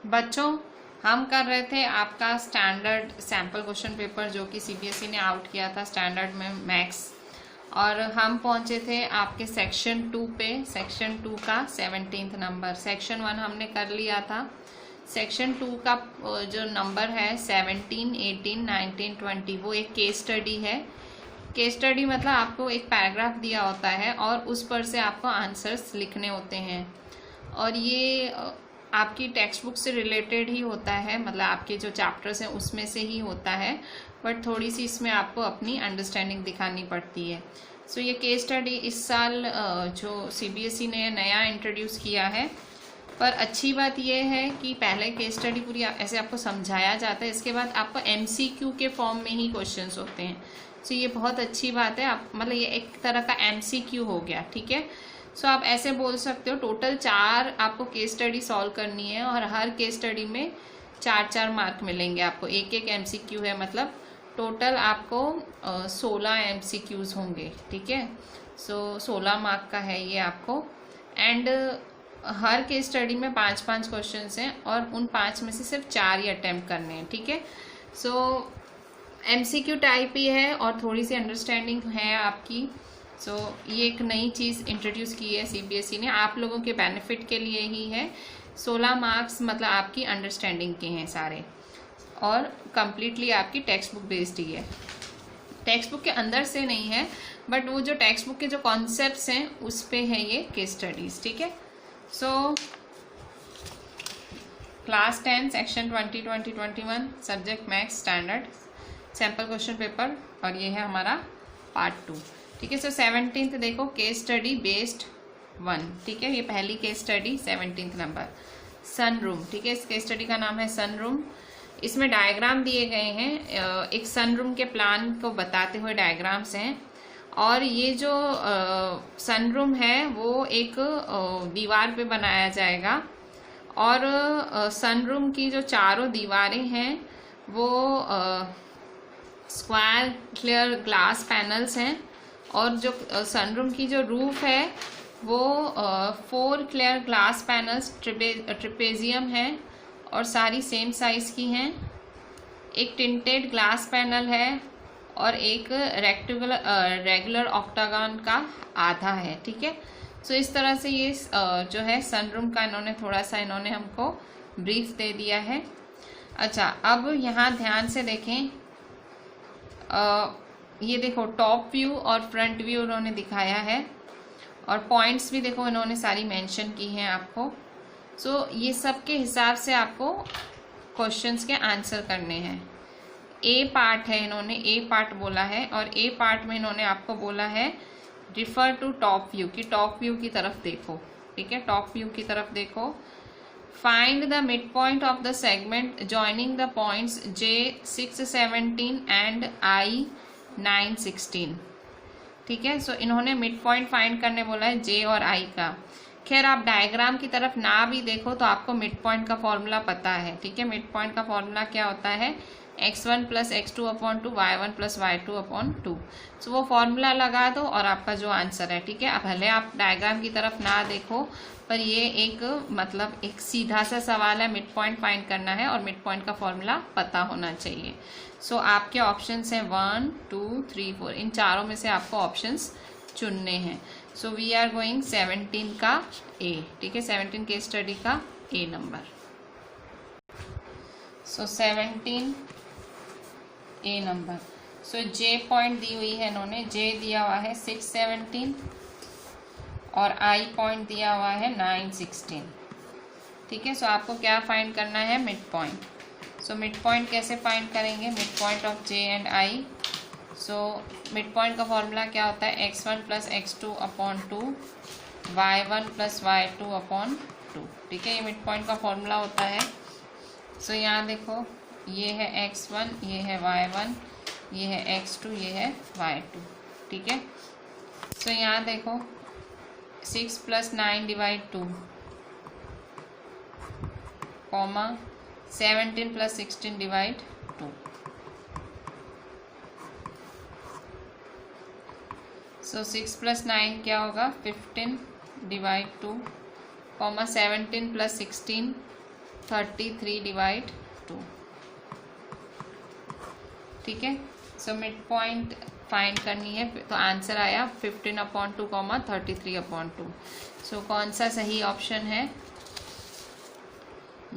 बच्चों, हम कर रहे थे आपका स्टैंडर्ड सैम्पल क्वेश्चन पेपर जो कि सीबीएसई ने आउट किया था स्टैंडर्ड में मैथ्स, और हम पहुंचे थे आपके सेक्शन 2 पे। सेक्शन 2 का 17th नंबर। सेक्शन 1 हमने कर लिया था। सेक्शन 2 का जो नंबर है 17, 18, 19, 20 वो एक केस स्टडी है। केस स्टडी मतलब आपको एक पैराग्राफ दिया होता है और उस पर से आपको आंसर्स लिखने होते हैं, और ये आपकी टेक्स्ट बुक से रिलेटेड ही होता है, मतलब आपके जो चैप्टर्स हैं उसमें से ही होता है, बट थोड़ी सी इसमें आपको अपनी अंडरस्टैंडिंग दिखानी पड़ती है। सो ये केस स्टडी इस साल जो सीबीएसई ने नया इंट्रोड्यूस किया है, पर अच्छी बात यह है कि पहले केस स्टडी पूरी ऐसे आपको समझाया जाता है, इसके बाद आपको एमसीक्यू के फॉर्म में ही क्वेश्चंस होते हैं। सो ये बहुत अच्छी बात है, आप मतलब ये एक तरह का एमसीक्यू हो गया, ठीक है। सो आप ऐसे बोल सकते हो टोटल 4 आपको केस स्टडी सॉल्व करनी है, और हर केस स्टडी में 4-4 मार्क मिलेंगे आपको। एक एमसीक्यू है, मतलब टोटल आपको 16 एमसीक्यूज होंगे, ठीक है। सो 16 मार्क का है ये आपको, एंड हर केस स्टडी में 5-5 क्वेश्चंस हैं, और उन 5 में से सिर्फ 4 ही अटेम्प्ट करने हैं, ठीक है। सो एमसीक्यू टाइप ही है और थोड़ी सी अंडरस्टैंडिंग है आपकी। सो ये एक नई चीज़ इंट्रोड्यूस की है सीबीएसई ने, आप लोगों के बेनिफिट के लिए ही है। 16 मार्क्स मतलब आपकी अंडरस्टैंडिंग के हैं सारे, और कम्प्लीटली आपकी टेक्स्ट बुक बेस्ड ही है। टेक्स्ट बुक के अंदर से नहीं है, बट वो जो टेक्स्ट बुक के जो कॉन्सेप्ट्स हैं उस पे है ये केस स्टडीज, ठीक है। So class 10 section 2021 subject maths standard sample question paper, और ये है हमारा पार्ट 2, ठीक है। सो 17th देखो केस स्टडी बेस्ड 1, ठीक है। ये पहली केस स्टडी 17th नंबर, सन रूम, ठीक है। इस केस स्टडी का नाम है सन रूम। इसमें डायग्राम दिए गए हैं, एक सन रूम के प्लान को बताते हुए डायग्राम्स हैं, और ये जो सन रूम है वो एक दीवार पे बनाया जाएगा, और सन रूम की जो चारों दीवारें हैं वो स्क्वायर क्लियर ग्लास पैनल्स हैं, और जो सनरूम की जो रूफ है वो 4 क्लियर ग्लास पैनल्स ट्रिपेजियम है, और सारी सेम साइज की हैं। एक टिंटेड ग्लास पैनल है, और एक रेगुलर ऑक्टागन का आधा है, ठीक है। सो इस तरह से ये जो है सनरूम का इन्होंने थोड़ा सा हमको ब्रीफ दे दिया है। अच्छा, अब यहाँ ध्यान से देखें, ये देखो टॉप व्यू और फ्रंट व्यू उन्होंने दिखाया है, और पॉइंट्स भी देखो इन्होंने सारी मेंशन की हैं आपको। सो ये सब के हिसाब से आपको क्वेश्चंस के आंसर करने हैं। ए पार्ट है, इन्होंने ए पार्ट बोला है, और ए पार्ट में इन्होंने आपको बोला है रिफर टू टॉप व्यू, की टॉप व्यू की तरफ देखो, ठीक है। टॉप व्यू की तरफ देखो। Find the mid point of the segment joining the points J6, 17 and I9, 16, ठीक है। सो इन्होंने मिड पॉइंट फाइंड करने बोला है J और I का। खैर आप डायग्राम की तरफ ना भी देखो तो आपको मिड पॉइंट का फॉर्मूला पता है, ठीक है। मिड पॉइंट का फॉर्मूला क्या होता है, x1 + x2/2 y1 + y2/2। सो वो फॉर्मूला लगा दो और आपका जो आंसर है, ठीक है। अब भले आप डायग्राम की तरफ ना देखो, पर ये एक मतलब एक सीधा सा सवाल है, मिड पॉइंट फाइंड करना है और मिड पॉइंट का फॉर्मूला पता होना चाहिए। सो आपके ऑप्शंस हैं 1, 2, 3, 4, इन चारों में से आपको ऑप्शंस चुनने हैं। सो वी आर गोइंग 17 का ए, ठीक है। 17 केस स्टडी का ए नंबर। सो 17 ए नंबर। सो जे पॉइंट दी हुई है इन्होंने, जे दिया हुआ है 6, 17, और आई पॉइंट दिया हुआ है 9, 16, ठीक है। सो आपको क्या फाइंड करना है, mid point. So mid point कैसे फाइंड करेंगे, mid point of J and I. So mid point का फॉर्मूला क्या होता है, x1 + x2/2 y1 + y2/2, ठीक है। ये मिड पॉइंट का फॉर्मूला होता है। सो यहाँ देखो, ये है x1, ये है y1, ये है x2, ये है y2, ठीक है। सो यहाँ देखो 6 + 9 / 2, 17 + 16 / 2। सो 6 + 9 क्या होगा, 15 / 2, 17 + 16 33/2, ठीक है। सो मिड पॉइंट फाइंड करनी है, तो आंसर आया 15/2, 33/2। सो कौन सा सही ऑप्शन है?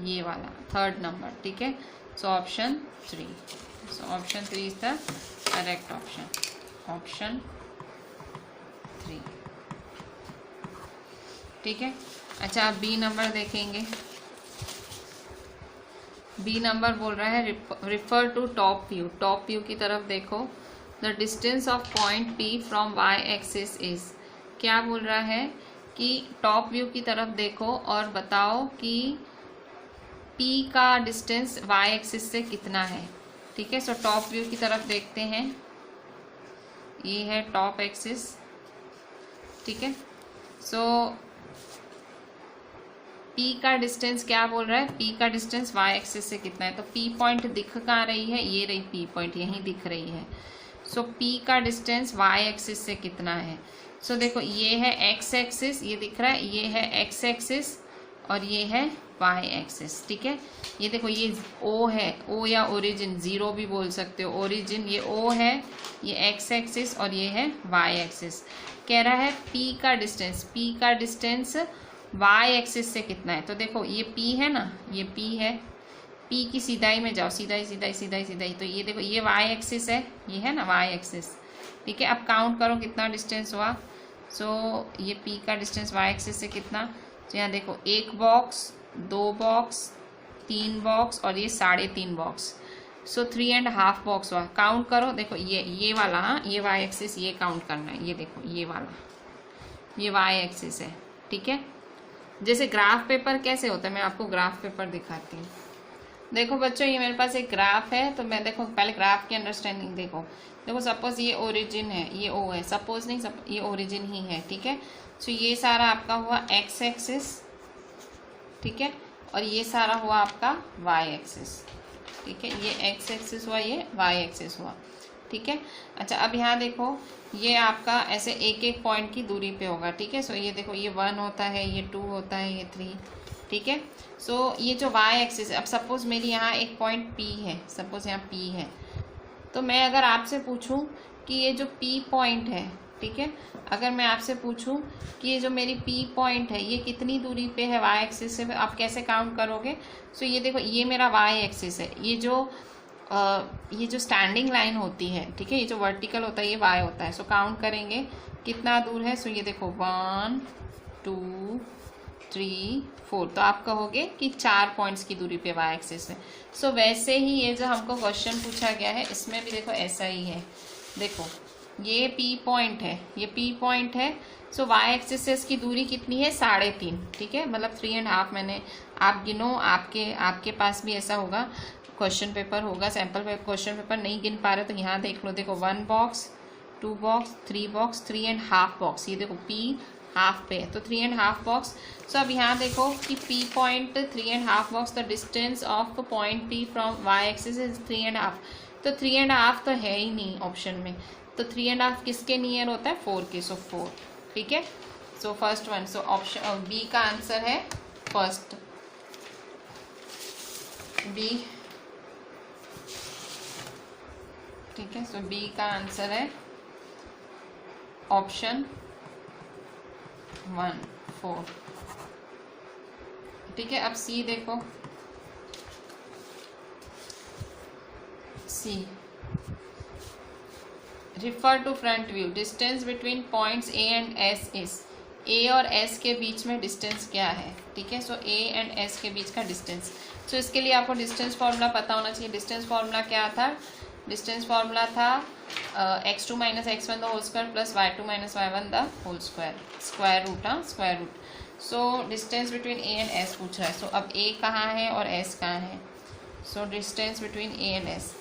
ये वाला, थर्ड नंबर, ठीक है। So option 3, so option 3 is the correct option, option 3, ठीक है। अच्छा, आप बी नंबर देखेंगे। बी नंबर बोल रहा है refer to top view, top view की तरफ देखो। The distance of point P from Y axis is, क्या बोल रहा है कि टॉप व्यू की तरफ देखो और बताओ कि P का डिस्टेंस y एक्सिस से कितना है, ठीक है। सो टॉप व्यू की तरफ देखते हैं, ये है टॉप एक्सिस, ठीक है। सो P का डिस्टेंस क्या बोल रहा है? P का डिस्टेंस y एक्सिस से कितना है? तो P पॉइंट दिख कहाँ रही है? ये रही P पॉइंट, यहीं दिख रही है। सो P का डिस्टेंस y एक्सिस से कितना है? सो देखो, ये है x एक्सिस, ये दिख रहा है, ये है x एक्सिस और ये है y एक्सिस, ठीक है। ये देखो, ये O है, O या ओरिजिन, जीरो भी बोल सकते हो, ओरिजिन ये O है, ये x एक्सिस और ये है y एक्सिस। कह रहा है P का डिस्टेंस y एक्सिस से कितना है? तो देखो, ये P है ना, ये P है, P की सीधाई में जाओ, सीधाई, तो ये देखो, ये y एक्सिस है, ये है ना y एक्सिस, ठीक है। अब काउंट करो कितना डिस्टेंस हुआ। सो ये P का डिस्टेंस y एक्सिस से कितना, तो यहाँ देखो, 1 बॉक्स, 2 बॉक्स, 3 बॉक्स और ये 3.5 बॉक्स। सो 3.5 बॉक्स हुआ। काउंट करो, देखो ये वाला, हाँ, ये y एक्सिस, ये काउंट करना है, ये देखो, ये वाला, ये y एक्सिस है, ठीक है। जैसे ग्राफ पेपर कैसे होता है, मैं आपको ग्राफ पेपर दिखाती हूँ। देखो बच्चों, ये मेरे पास एक ग्राफ है, तो मैं देखो पहले ग्राफ की अंडरस्टैंडिंग देखो। सपोज ये ओरिजिन है, ये O है, सपोज नहीं, ये ओरिजिन ही है, ठीक है। सो ये सारा आपका हुआ x एक्सिस, ठीक है, और ये सारा हुआ आपका y एक्सिस, ठीक है। ये x एक्सिस हुआ, ये y एक्सिस हुआ, ठीक है। अच्छा, अब यहाँ देखो, ये आपका ऐसे एक पॉइंट की दूरी पे होगा, ठीक है। सो ये देखो, ये 1 होता है, ये 2 होता है, ये 3, ठीक है। सो ये जो y एक्सिस है, अब सपोज मेरी यहाँ एक पॉइंट P है, सपोज यहाँ P है, तो मैं अगर आपसे पूछूं कि ये जो P पॉइंट है, ठीक है, अगर मैं आपसे पूछूं कि ये जो मेरी P पॉइंट है, ये कितनी दूरी पे है y एक्सिस से, आप कैसे काउंट करोगे? सो ये देखो, ये मेरा y एक्सिस है, ये जो स्टैंडिंग लाइन होती है, ठीक है, ये जो वर्टिकल होता है, ये y होता है। सो काउंट करेंगे कितना दूर है। सो ये देखो, 1 2 3 4, तो आप कहोगे कि 4 पॉइंट्स की दूरी पे y एक्सिस है। सो वैसे ही ये जो हमको क्वेश्चन पूछा गया है, इसमें भी देखो ऐसा ही है। देखो, ये P पॉइंट है, ये P पॉइंट है। सो y एक्सिस से इसकी दूरी कितनी है? 3.5, ठीक है, मतलब 3.5। मैंने, आप गिनो, आपके पास भी ऐसा होगा, क्वेश्चन पेपर होगा, सैम्पल क्वेश्चन पेपर नहीं गिन पा रहे तो यहाँ देख लो। देखो, 1 बॉक्स, 2 बॉक्स, 3 बॉक्स, 3.5 बॉक्स, ये देखो P हाफ पे है, तो 3.5 बॉक्स। सो अब यहाँ देखो कि P point 3.5 box, the distance of point P from y axis is 3.5। तो 3.5 तो है ही नहीं ऑप्शन में, तो 3.5 किसके नियर होता है? 4 के। सो 4, ठीक है। So first one, so option B का आंसर है फर्स्ट, बी, ठीक है। सो बी का आंसर है ऑप्शन 1 4, ठीक है। अब सी देखो, C, refer to front view, distance between points A and S is, A और एस के बीच में डिस्टेंस क्या है, ठीक है। सो ए एंड एस के बीच का डिस्टेंस, सो इसके लिए आपको डिस्टेंस फार्मूला पता होना चाहिए। डिस्टेंस फार्मूला क्या था? डिस्टेंस फार्मूला था x2 - x1 the whole square plus y2 - y1 the whole square, square root, हाँ, square root. So distance between A and S पूछ रहा है। सो अब ए कहाँ है और एस कहाँ है? सो distance between A and S,